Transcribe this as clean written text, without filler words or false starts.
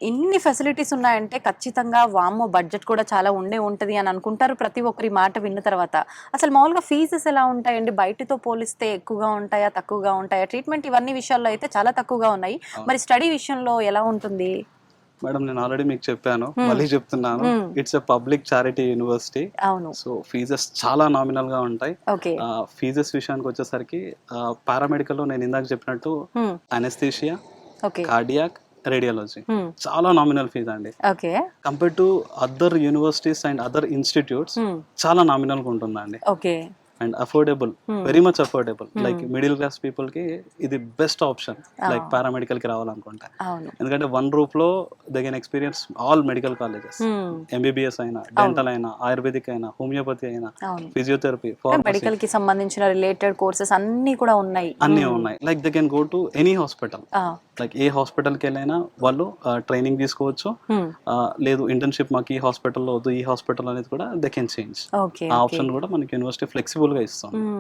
ఇన్ని ఫెసిలిటీస్ ఉన్నాయంటే ఖచ్చితంగా వామ్మో బడ్జెట్ కూడా చాలా ఉంటది అని అనుకుంటారు ప్రతి ఒక్కరి మాట విన్న తర్వాత. అసలు మామూలుగా ఫీజెస్ ఎలా ఉంటాయండి? బయటతో పోలిస్తే ఎక్కువగా ఉంటాయా? తక్కువగా ఉంటాయా? ట్రీట్మెంట్ ఇవన్నీ విషయాల్లో అయితే చాలా తక్కువగా ఉన్నాయి. మరి స్టడీ విషయంలో ఎలా ఉంటుంది? మేడం నేను ఆల్రెడీ మీకు చెప్పాను, హ్మ్. మళ్ళీ చెప్తున్నాను. హ్మ్. It's a public charity university. అవును. సో ఫీజెస్ చాలా నామినల్ గా ఉంటాయి. ఓకే. ఫీజెస్ విషయానికి వచ్చేసరికి పారామెడికల్ లో నేను ఇందాక చెప్పినట్టు హ్మ్. Anaesthesia, okay. కార్డియాక్, రేడియాలజీ హ్మ్. చాలా నామినల్ ఫీజ్ అండి. Okay. Compare to other universities and other institutes హ్మ్. చాలా నామినల్ గా ఉంటుందండి. Okay. And affordable, Hmm. Very much affordable. Hmm. Like middle class people కి ఇది best option, like Ah. Paramedical కి రావాలనుకుంటే. అవును. ఎందుకంటే వన్ రూఫ్ లో they can experience all medical colleges. Hmm. MBBS అయినా, డెంటల్ అయినా, ఆయుర్వేదిక్ అయినా, హోమియోపతి అయినా, అవును. ఫిజియోథెరపీ, ఫార్మసీ మెడికల్ కి సంబంధించిన రిలేటెడ్ కోర్సెస్ అన్ని కూడా ఉన్నాయి. అన్నీ ఉన్నాయి. Like they can go to any hospital. ఆ. లైక్ ఏ హాస్పిటల్కి వెళ్ళైనా వాళ్ళు ట్రైనింగ్ తీసుకోవచ్చు. Hmm. లేదు ఇంటర్న్షిప్ మాకు ఈ హాస్పిటల్లో వద్దు, ఈ హాస్పిటల్ అనేది కూడా దే కెన్ చేంజ్. ఓకే. ఆ ఓకే. ఆప్షన్ కూడా మనకి యూనివర్సిటీ ఫ్లెక్సిబుల్ గా ఇస్తుంది. Hmm.